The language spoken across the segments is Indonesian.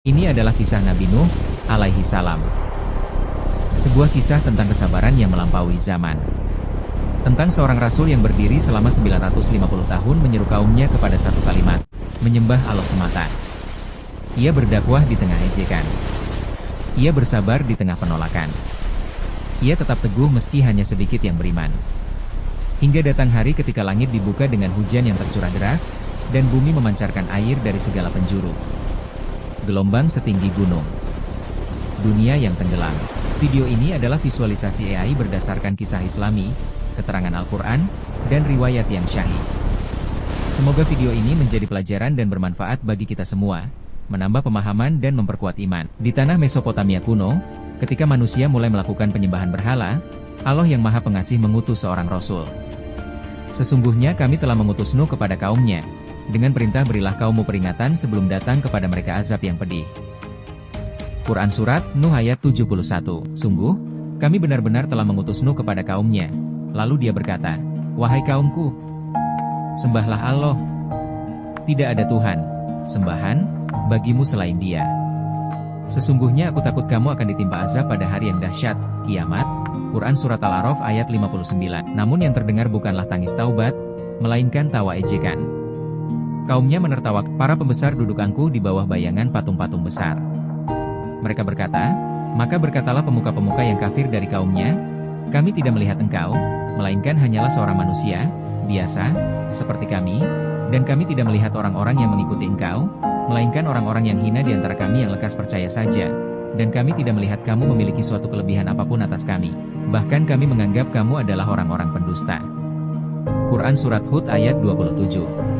Ini adalah kisah Nabi Nuh, alaihi salam. Sebuah kisah tentang kesabaran yang melampaui zaman. Tentang seorang rasul yang berdiri selama 950 tahun menyeru kaumnya kepada satu kalimat, menyembah Allah semata. Ia berdakwah di tengah ejekan. Ia bersabar di tengah penolakan. Ia tetap teguh meski hanya sedikit yang beriman. Hingga datang hari ketika langit dibuka dengan hujan yang tercurah deras, dan bumi memancarkan air dari segala penjuru. Gelombang setinggi gunung. Dunia yang tenggelam. Video ini adalah visualisasi AI berdasarkan kisah Islami, keterangan Al-Quran, dan riwayat yang syahih. Semoga video ini menjadi pelajaran dan bermanfaat bagi kita semua, menambah pemahaman dan memperkuat iman. Di tanah Mesopotamia kuno, ketika manusia mulai melakukan penyembahan berhala, Allah yang Maha Pengasih mengutus seorang Rasul. Sesungguhnya kami telah mengutus Nuh kepada kaumnya, dengan perintah berilah kaummu peringatan sebelum datang kepada mereka azab yang pedih. Quran Surat Nuh ayat 71. Sungguh, kami benar-benar telah mengutus Nuh kepada kaumnya. Lalu dia berkata, wahai kaumku, sembahlah Allah. Tidak ada Tuhan, sembahan, bagimu selain Dia. Sesungguhnya aku takut kamu akan ditimpa azab pada hari yang dahsyat, kiamat. Quran Surat Al-A'raf ayat 59. Namun yang terdengar bukanlah tangis taubat, melainkan tawa ejekan. Kaumnya menertawak, para pembesar duduk angkuh di bawah bayangan patung-patung besar. Mereka berkata, maka berkatalah pemuka-pemuka yang kafir dari kaumnya, kami tidak melihat engkau, melainkan hanyalah seorang manusia, biasa, seperti kami, dan kami tidak melihat orang-orang yang mengikuti engkau, melainkan orang-orang yang hina di antara kami yang lekas percaya saja, dan kami tidak melihat kamu memiliki suatu kelebihan apapun atas kami, bahkan kami menganggap kamu adalah orang-orang pendusta. Quran Surat Hud ayat 27.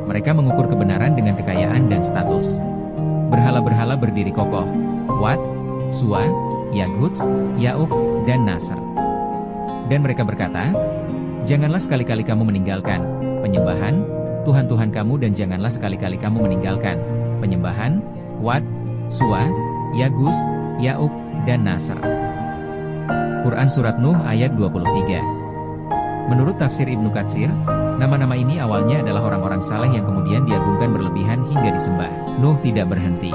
Mereka mengukur kebenaran dengan kekayaan dan status. Berhala-berhala berdiri kokoh. Wat, Suwa, Yaguts, Ya'uq, dan Nasr. Dan mereka berkata, janganlah sekali-kali kamu meninggalkan penyembahan Tuhan-Tuhan kamu dan janganlah sekali-kali kamu meninggalkan penyembahan Wat, Suwa, Yagus, Ya'uq, dan Nasr. Quran Surat Nuh ayat 23. Menurut tafsir Ibnu Katsir, nama-nama ini awalnya adalah orang-orang saleh yang kemudian diagungkan berlebihan hingga disembah. Nuh tidak berhenti.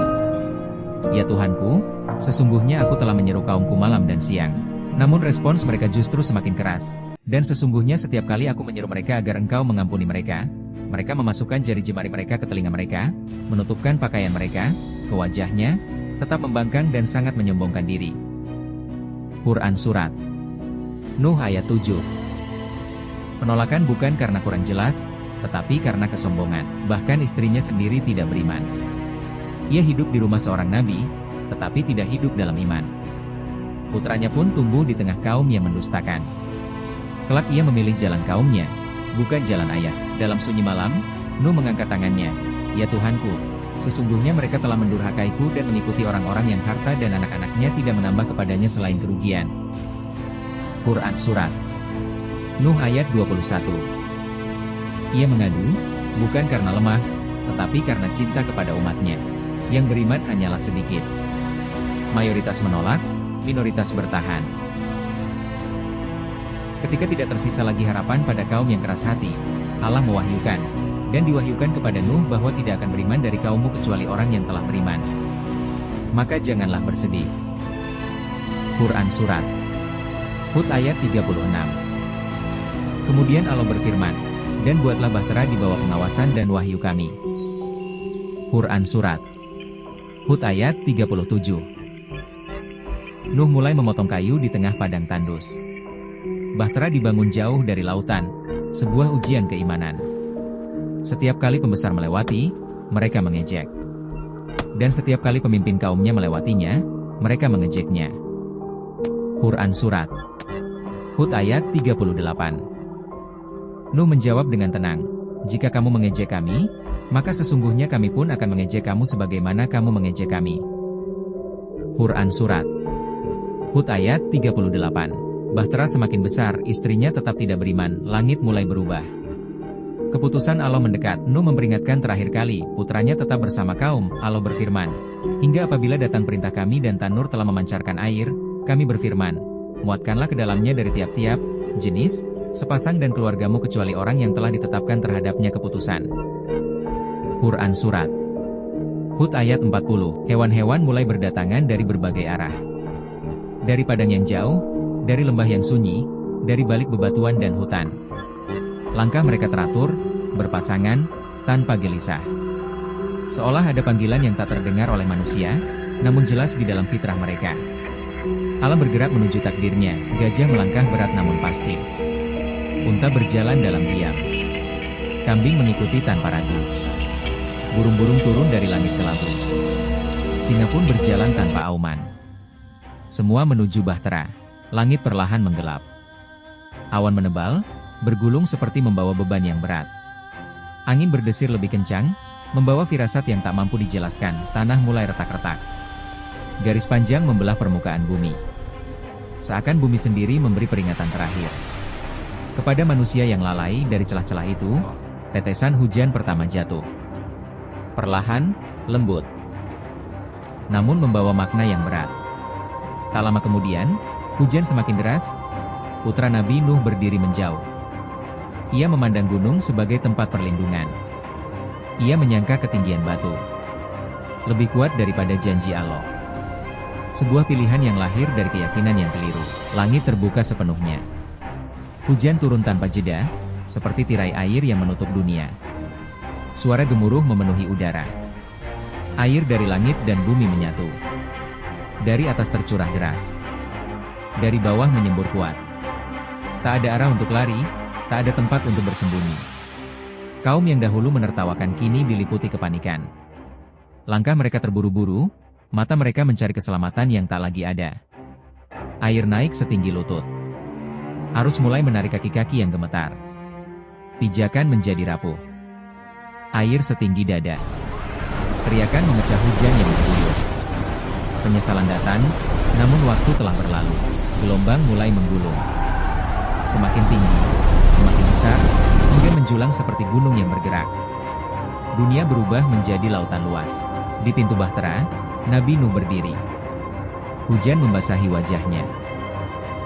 Ya Tuhanku, sesungguhnya aku telah menyeru kaumku malam dan siang. Namun respons mereka justru semakin keras. Dan sesungguhnya setiap kali aku menyeru mereka agar engkau mengampuni mereka, mereka memasukkan jari jemari mereka ke telinga mereka, menutupkan pakaian mereka, ke wajahnya, tetap membangkang dan sangat menyombongkan diri. Quran Surat Nuh ayat 7. Penolakan bukan karena kurang jelas, tetapi karena kesombongan. Bahkan istrinya sendiri tidak beriman. Ia hidup di rumah seorang nabi, tetapi tidak hidup dalam iman. Putranya pun tumbuh di tengah kaum yang mendustakan. Kelak ia memilih jalan kaumnya, bukan jalan ayah. Dalam sunyi malam, Nuh mengangkat tangannya, ya Tuhanku, sesungguhnya mereka telah mendurhakaiku dan mengikuti orang-orang yang harta dan anak-anaknya tidak menambah kepadanya selain kerugian. Quran Surat Nuh ayat 21. Ia mengadu, bukan karena lemah, tetapi karena cinta kepada umatnya. Yang beriman hanyalah sedikit. Mayoritas menolak, minoritas bertahan. Ketika tidak tersisa lagi harapan pada kaum yang keras hati, Allah mewahyukan, dan diwahyukan kepada Nuh bahwa tidak akan beriman dari kaummu kecuali orang yang telah beriman. Maka janganlah bersedih. Quran Surat Hud ayat 36. Kemudian Allah berfirman, dan buatlah bahtera di bawah pengawasan dan wahyu kami. Quran Surat Hud ayat 37. Nuh mulai memotong kayu di tengah padang tandus. Bahtera dibangun jauh dari lautan, sebuah ujian keimanan. Setiap kali pembesar melewati, mereka mengejek. Dan setiap kali pemimpin kaumnya melewatinya, mereka mengejeknya. Quran Surat Hud ayat 38. Nuh menjawab dengan tenang, jika kamu mengejek kami, maka sesungguhnya kami pun akan mengejek kamu sebagaimana kamu mengejek kami. Quran Surat Hud ayat 38. Bahtera semakin besar, istrinya tetap tidak beriman, langit mulai berubah. Keputusan Allah mendekat, Nuh memperingatkan terakhir kali, putranya tetap bersama kaum, Allah berfirman, hingga apabila datang perintah kami dan tanur telah memancarkan air, kami berfirman, muatkanlah ke dalamnya dari tiap-tiap jenis, sepasang dan keluargamu kecuali orang yang telah ditetapkan terhadapnya keputusan. Quran Surat Hud ayat 40, hewan-hewan mulai berdatangan dari berbagai arah. Dari padang yang jauh, dari lembah yang sunyi, dari balik bebatuan dan hutan. Langkah mereka teratur, berpasangan, tanpa gelisah. Seolah ada panggilan yang tak terdengar oleh manusia, namun jelas di dalam fitrah mereka. Alam bergerak menuju takdirnya, gajah melangkah berat namun pasti. Unta berjalan dalam diam. Kambing mengikuti tanpa ragu. Burung-burung turun dari langit ke labu. Singa pun berjalan tanpa auman. Semua menuju bahtera. Langit perlahan menggelap. Awan menebal, bergulung seperti membawa beban yang berat. Angin berdesir lebih kencang, membawa firasat yang tak mampu dijelaskan. Tanah mulai retak-retak. Garis panjang membelah permukaan bumi. Seakan bumi sendiri memberi peringatan terakhir. Kepada manusia yang lalai dari celah-celah itu, tetesan hujan pertama jatuh. Perlahan, lembut. Namun membawa makna yang berat. Tak lama kemudian, hujan semakin deras. Putra Nabi Nuh berdiri menjauh. Ia memandang gunung sebagai tempat perlindungan. Ia menyangka ketinggian batu lebih kuat daripada janji Allah. Sebuah pilihan yang lahir dari keyakinan yang keliru. Langit terbuka sepenuhnya. Hujan turun tanpa jeda, seperti tirai air yang menutup dunia. Suara gemuruh memenuhi udara. Air dari langit dan bumi menyatu. Dari atas tercurah deras. Dari bawah menyembur kuat. Tak ada arah untuk lari, tak ada tempat untuk bersembunyi. Kaum yang dahulu menertawakan kini diliputi kepanikan. Langkah mereka terburu-buru, mata mereka mencari keselamatan yang tak lagi ada. Air naik setinggi lutut. Arus mulai menarik kaki-kaki yang gemetar. Pijakan menjadi rapuh. Air setinggi dada. Teriakan memecah hujan yang mengguyur. Penyesalan datang, namun waktu telah berlalu. Gelombang mulai menggulung. Semakin tinggi, semakin besar, hingga menjulang seperti gunung yang bergerak. Dunia berubah menjadi lautan luas. Di pintu bahtera, Nabi Nuh berdiri. Hujan membasahi wajahnya.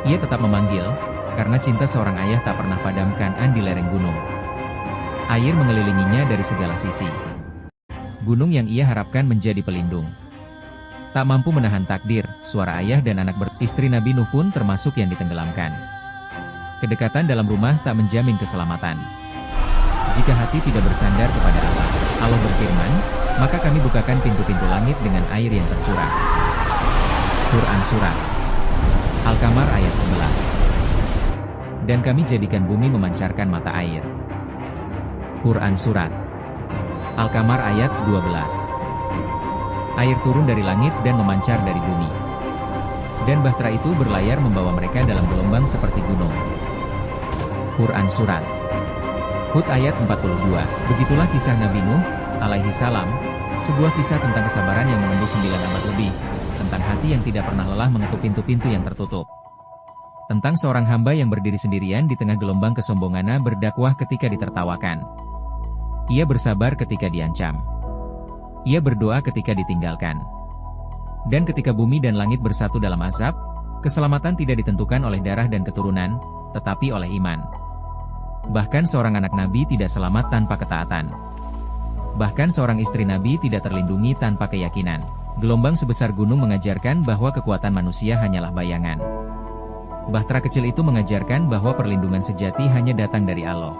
Ia tetap memanggil, karena cinta seorang ayah tak pernah padamkan di lereng gunung. Air mengelilinginya dari segala sisi. Gunung yang ia harapkan menjadi pelindung. Tak mampu menahan takdir, suara ayah dan anak istri Nabi Nuh pun termasuk yang ditenggelamkan. Kedekatan dalam rumah tak menjamin keselamatan. Jika hati tidak bersandar kepada Allah, Allah berfirman, maka kami bukakan pintu-pintu langit dengan air yang tercurah. Quran Surat Al-Qamar ayat 11. Dan kami jadikan bumi memancarkan mata air. Quran Surat Al-Qamar ayat 12. Air turun dari langit dan memancar dari bumi. Dan bahtera itu berlayar membawa mereka dalam gelombang seperti gunung. Quran Surat Hud ayat 42. Begitulah kisah Nabi Nuh, alaihi salam, sebuah kisah tentang kesabaran yang menembus 9 abad lebih, tentang hati yang tidak pernah lelah mengetuk pintu-pintu yang tertutup. Tentang seorang hamba yang berdiri sendirian di tengah gelombang kesombongannya berdakwah ketika ditertawakan. Ia bersabar ketika diancam. Ia berdoa ketika ditinggalkan. Dan ketika bumi dan langit bersatu dalam azab, keselamatan tidak ditentukan oleh darah dan keturunan, tetapi oleh iman. Bahkan seorang anak Nabi tidak selamat tanpa ketaatan. Bahkan seorang istri Nabi tidak terlindungi tanpa keyakinan. Gelombang sebesar gunung mengajarkan bahwa kekuatan manusia hanyalah bayangan. Bahtera kecil itu mengajarkan bahwa perlindungan sejati hanya datang dari Allah.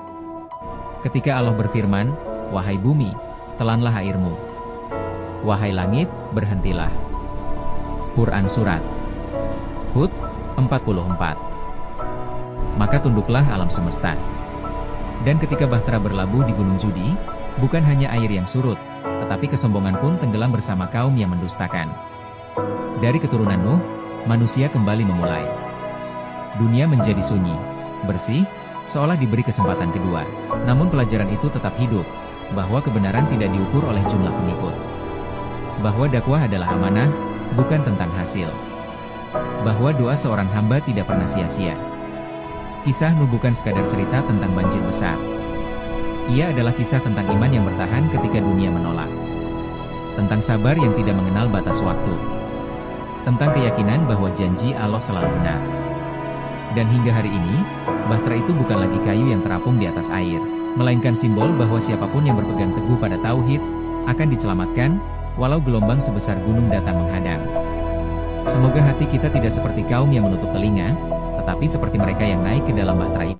Ketika Allah berfirman, "Wahai bumi, telanlah airmu. Wahai langit, berhentilah." Quran Surat Hud 44. Maka tunduklah alam semesta. Dan ketika bahtera berlabuh di Gunung Judi, bukan hanya air yang surut, tetapi kesombongan pun tenggelam bersama kaum yang mendustakan. Dari keturunan Nuh, manusia kembali memulai. Dunia menjadi sunyi, bersih, seolah diberi kesempatan kedua. Namun pelajaran itu tetap hidup, bahwa kebenaran tidak diukur oleh jumlah pengikut. Bahwa dakwah adalah amanah, bukan tentang hasil. Bahwa doa seorang hamba tidak pernah sia-sia. Kisah Nuh bukan sekadar cerita tentang banjir besar. Ia adalah kisah tentang iman yang bertahan ketika dunia menolak. Tentang sabar yang tidak mengenal batas waktu. Tentang keyakinan bahwa janji Allah selalu benar. Dan hingga hari ini, bahtera itu bukan lagi kayu yang terapung di atas air, melainkan simbol bahwa siapapun yang berpegang teguh pada tauhid, akan diselamatkan, walau gelombang sebesar gunung datang menghadang. Semoga hati kita tidak seperti kaum yang menutup telinga, tetapi seperti mereka yang naik ke dalam bahtera itu.